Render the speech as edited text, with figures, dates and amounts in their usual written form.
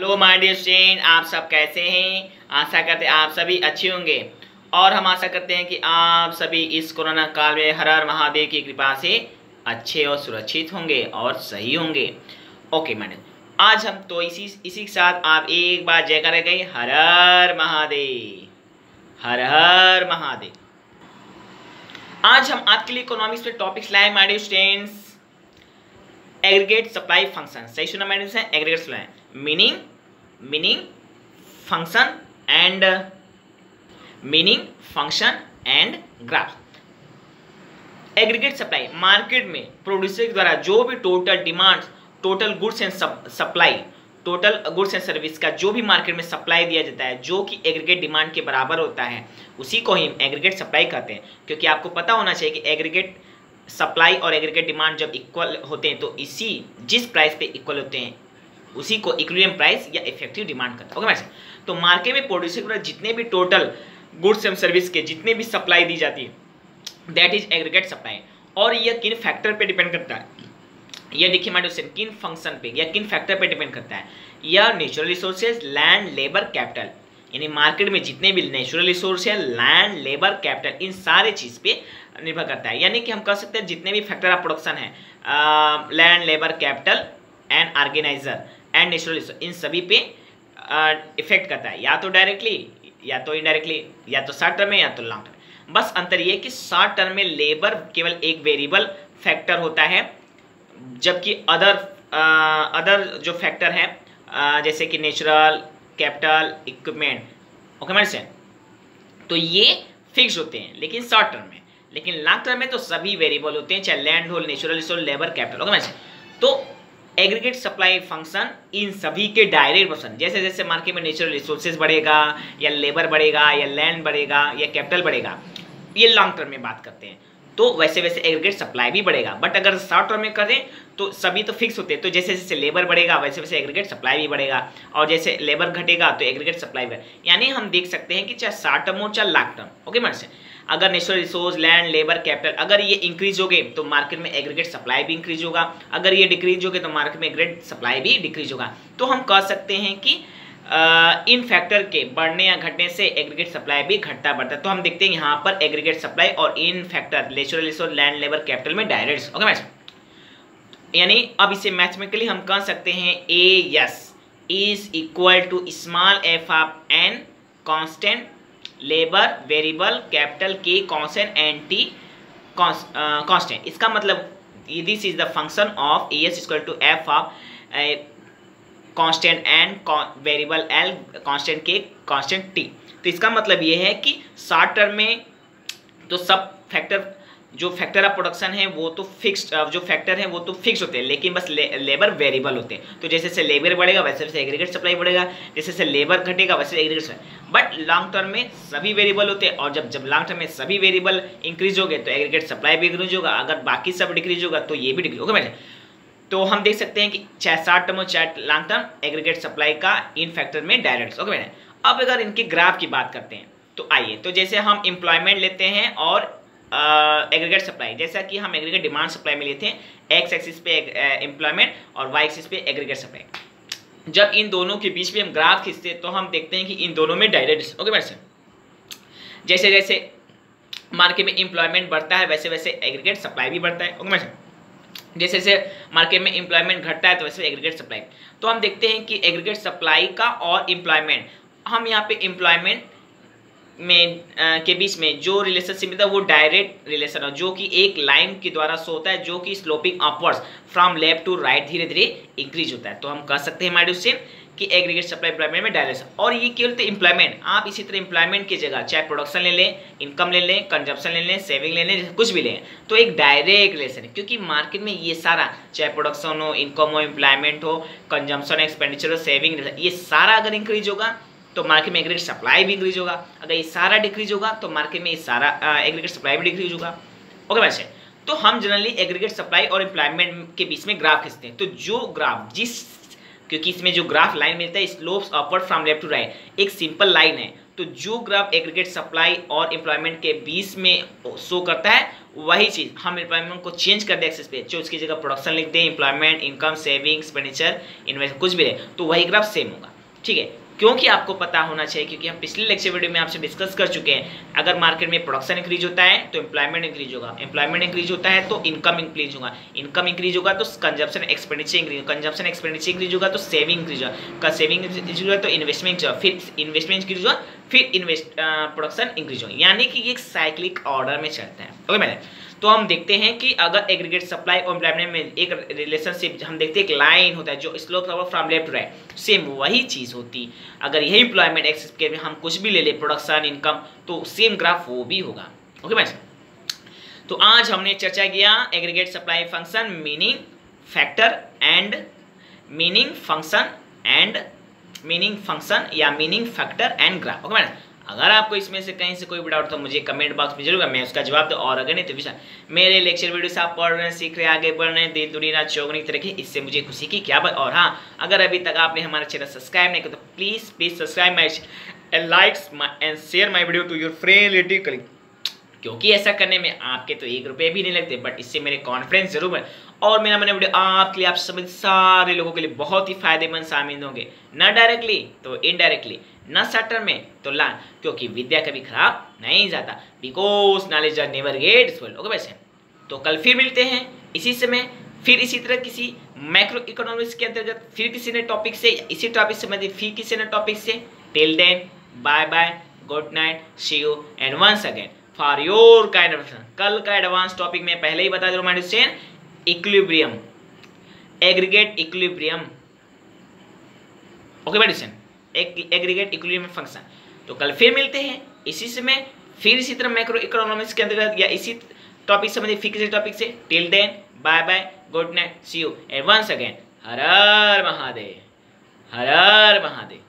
Hello my dear student, आप सब कैसे हैं। आशा करते हैं आप सभी अच्छे होंगे और हम आशा करते हैं कि आप सभी इस कोरोना काल में हर हर महादेव की कृपा से अच्छे और सुरक्षित होंगे और सही होंगे। ओके मैडम, आज हम तो इसी के साथ आप एक बार जय करेंगे, हर हर महादेव, हर हर महादेव। आज हम आपके लिए इकोनॉमिक्स पे टॉपिक्स लाए my dear students. Aggregate supply function, सही सुना मैडम से, aggregate supply meaning function and graph. Aggregate supply market में प्रोड्यूसर के द्वारा जो भी total demand, total goods and supply, total goods and service का जो भी मार्केट में सप्लाई दिया जाता है जो कि एग्रीगेट डिमांड के बराबर होता है, उसी को ही हम एग्रीगेट सप्लाई कहते हैं। क्योंकि आपको पता होना चाहिए कि एग्रीगेट सप्लाई और एग्रीगेट डिमांड जब इक्वल होते हैं तो जिस प्राइस पे इक्वल होते हैं उसी को इक्विलिब्रियम प्राइस या इफेक्टिव डिमांड करता है। ओके, तो मार्केट में प्रोड्यूसर को जितने भी टोटल गुड्स एंड सर्विस के जितने भी सप्लाई दी जाती है दैट इज एग्रीगेट सप्लाई। और यह किन फैक्टर पे डिपेंड करता है, यह देखिए माय डियर, किन फंक्शन पे या किन फैक्टर पे डिपेंड करता है। यह natural resources, land, labour, capital, यानी मार्केट में जितने भी नेचुरल रिसोर्स है, लैंड, लेबर, कैपिटल, इन सारे चीज़ पे निर्भर करता है। यानी कि हम कह सकते हैं जितने भी फैक्टर ऑफ प्रोडक्शन है, land, labour, capital and organiser and natural resource, इन सभी पे इफेक्ट करता है, या तो डायरेक्टली या तो इनडायरेक्टली, या तो शॉर्ट टर्म में या तो लॉन्ग टर्म। बस अंतर ये कि शॉर्ट टर्म में लेबर केवल एक वेरिएबल फैक्टर होता है, जबकि अदर जो फैक्टर हैं जैसे कि natural, capital, equipment, okay madam से, तो ये फिक्स होते हैं लेकिन शॉर्ट टर्म में। लेकिन लॉन्ग टर्म में तो सभी वेरिएबल होते हैं, चाहे लैंड हो, natural resource, labour, capital, okay madam से। तो एग्रीगेट सप्लाई फंक्शन इन सभी के डायरेक्ट पर्सन, जैसे जैसे मार्केट में नेचुरल रिसोर्सेज बढ़ेगा या लेबर बढ़ेगा या लैंड बढ़ेगा या कैपिटल बढ़ेगा, ये लॉन्ग टर्म में बात करते हैं, तो वैसे वैसे एग्रीगेट सप्लाई भी बढ़ेगा। बट अगर शॉर्ट टर्म में करें तो सभी तो फिक्स होते हैं, तो जैसे जैसे लेबर बढ़ेगा वैसे वैसे एग्रीगेट सप्लाई भी बढ़ेगा, और जैसे लेबर घटेगा तो एग्रीगेट सप्लाई भी। यानी हम देख सकते हैं कि चाहे शॉर्ट टर्म हो चाहे लॉन्ग टर्म, ओके मैडम से, अगर natural resource, land, labour, capital अगर ये इंक्रीज हो गए तो मार्केट में एग्रीगेट सप्लाई भी इंक्रीज होगा, अगर ये डिक्रीज हो गए तो मार्केट में एग्रीगेट सप्लाई भी डिक्रीज होगा। तो हम कह सकते हैं कि इन फैक्टर के बढ़ने या घटने से एग्रीगेट सप्लाई भी घटता बढ़ता है। तो हम देखते हैं यहाँ पर एग्रीगेट सप्लाई और इन factor natural resource, land, labour, capital में डायरेक्ट, ओके मैडम। यानी अब इसे मैथमेटिकली हम कह सकते हैं A S is equal to small F of N constant, labour variable, capital K constant and T constant. इसका मतलब this is the function of A S equal to F of constant and variable L, constant K constant T. तो इसका मतलब ये है कि short term में तो सब फैक्टर, जो फैक्टर ऑफ प्रोडक्शन है वो तो फिक्स्ड, जो फैक्टर है वो तो फिक्स होते हैं, लेकिन बस लेबर वेरिएबल होते हैं। तो जैसे जैसे लेबर बढ़ेगा वैसे वैसे एग्रीगेट सप्लाई बढ़ेगा, जैसे जैसे लेबर घटेगा वैसे aggregate supply. But long term में सभी वेरिएबल होते हैं, और जब लॉन्ग टर्म में सभी वेरिएबल इंक्रीज हो गए तो एग्रीगेट सप्लाई भी इंक्रीज होगा, अगर बाकी सब डिक्रीज होगा तो ये भी डिक्रीज होगा। तो हम देख सकते हैं कि चाहे शॉर्ट टर्म हो चाहे लॉन्ग टर्म, एग्रीगेट सप्लाई का इन फैक्टर में डायरेक्ट, ओके मैडम। अब अगर इनके ग्राफ की बात करते हैं तो आइए, तो जैसे हम एम्प्लॉयमेंट लेते हैं और एग्रीगेट सप्लाई, जैसा कि हम एग्रीगेट डिमांड सप्लाई में लेते हैं, एक्स एक्सिस पे एम्प्लॉयमेंट और वाई एक्सिस पे एग्रीगेट सप्लाई। जब इन दोनों के बीच में हम ग्राफ खींचते हैं तो हम देखते हैं कि इन दोनों में डायरेक्ट, ओके मैडम। जैसे जैसे मार्केट में एम्प्लॉयमेंट बढ़ता है वैसे वैसे एग्रीगेट सप्लाई भी बढ़ता है, ओके मैडम। जैसे जैसे मार्केट में एम्प्लॉयमेंट घटता है तो वैसे एग्रीगेट सप्लाई। तो हम देखते हैं कि एग्रीगेट सप्लाई का और एम्प्लॉयमेंट, हम यहाँ पे एम्प्लॉयमेंट में के बीच में जो रिलेशनशिप मिलता है वो डायरेक्ट रिलेशन है, जो कि एक लाइन के द्वारा शो होता है, जो कि sloping upwards from left to right धीरे धीरे इंक्रीज होता है। तो हम कह सकते हैं माय डियर कि एग्रीगेट सप्लाई एम्प्लॉयमेंट में डायरेक्ट। और ये केवल तो एम्प्लॉयमेंट, आप इसी तरह एम्प्लॉयमेंट की जगह चाहे प्रोडक्शन ले लें, इनकम ले लें, कंजप्शन ले लें, सेविंग ले लें, कुछ भी लें, तो एक डायरेक्ट रिलेशन है। क्योंकि मार्केट में ये सारा, चाहे प्रोडक्शन हो, इनकम हो, एम्प्लॉयमेंट हो, कंजम्पशन, एक्सपेंडिचर हो, सेविंग, ये सारा अगर इंक्रीज होगा तो मार्केट में एग्रीगेट सप्लाई भी इंक्रीज होगा, अगर ये सारा डिक्रीज होगा तो मार्केट में ये सारा एग्रीगेट सप्लाई भी डिक्रीज होगा, ओके वैसे। तो हम जनरली एग्रीगेट सप्लाई और एम्प्लॉयमेंट के बीच में ग्राफ खींचते हैं। तो जो ग्राफ क्योंकि इसमें जो ग्राफ लाइन मिलता है slopes upward from left to right, एक सिंपल लाइन है, तो जो ग्राफ एग्रीगेट सप्लाई और एम्प्लॉयमेंट के बीच में शो करता है वही चीज़ हम एम्प्लॉयमेंट को चेंज कर दें एक्सेस पे, जो उसकी जगह प्रोडक्शन लिख दें, employment, income, saving, expenditure, invest, कुछ भी रहे तो वही ग्राफ सेम होगा। ठीक है, क्योंकि आपको पता होना चाहिए, क्योंकि हम पिछले लेक्चर वीडियो में आपसे डिस्कस कर चुके हैं, अगर मार्केट में प्रोडक्शन इंक्रीज होता है तो एम्प्लॉयमेंट इंक्रीज होगा, एम्प्लॉयमेंट इंक्रीज होता है तो इनकम इंक्रीज होगा, इनकम इंक्रीज होगा तो consumption expenditure increase, consumption expenditure increase होगा तो सेविंग इंक्रीज होगा, सेविंग इंक्रीज होगा तो इन्वेस्टमेंट, फिर इन्वेस्टमेंट इंक्रीज होगा, फिर प्रोडक्शन इंक्रीज होगा, यानी कि ये एक साइक्लिक ऑर्डर में चलता है। ओके मैंने, तो हम देखते हैं कि अगर एग्रीगेट सप्लाई और एम्प्लॉयमेंट में एक रिलेशनशिप हम देखते हैं, एक लाइन होता है जो slope from left to right, same वही चीज़ होती। अगर यही एम्प्लॉयमेंट एक्सिस के में हम कुछ भी ले ले, प्रोडक्शन, इनकम, तो सेम ग्राफ वो भी होगा। ओके मैम, तो आज हमने चर्चा किया aggregate supply function, meaning factor and meaning function या meaning factor and graph. Okay ma'am, अगर आपको इसमें से कहीं से कोई भी डाउट तो मुझे कमेंट बॉक्स में जरूर, मैं उसका जवाब दूँ, और अगर नहीं तो विषय मेरे लेक्चर वीडियो से आप पढ़ रहे हैं, सीख रहे हैं, आगे बढ़ रहे हैं, दिन दुनिया चौगनी तरह की, इससे मुझे खुशी की क्या बात। और हाँ, अगर अभी तक आपने हमारा चैनल सब्सक्राइब नहीं किया तो please subscribe my and likes and share my video to your friend relative colleague, क्योंकि ऐसा करने में आपके तो 1 रुपये भी नहीं लगते, बट इससे मेरे कॉन्फिडेंस जरूर है, और मेरा मैंने वीडियो आपके लिए, आप सभी सारे लोगों के लिए बहुत ही फायदेमंद साबित होंगे, न डायरेक्टली तो इनडायरेक्टली, न शॉर्ट टर्म में तो लॉन्ग, क्योंकि विद्या कभी खराब नहीं जाता, because knowledge are never gets old. Okay वैसे, तो कल फिर मिलते हैं इसी समय, फिर इसी तरह किसी मैक्रो इकोनॉमिक्स के अंतर्गत, फिर किसी ने टॉपिक से, इसी टॉपिक से मतलब फिर किसी ने टॉपिक से। Till then bye bye, good night, see you and once again for your kind of. कल का एडवांस टॉपिक में पहले ही बता दूं, my dear, equilibrium, aggregate equilibrium. Okay medicine, aggregate equilibrium function. तो कल फिर मिलते हैं इसी समय, फिर इसी तरह मैक्रो इकोनॉमिक्स के अंतर्गत या इसी टॉपिक से, फिर किसी टॉपिक से। Till then bye bye, good night, see you and once again हर हर महादेव, हर हर महादेव।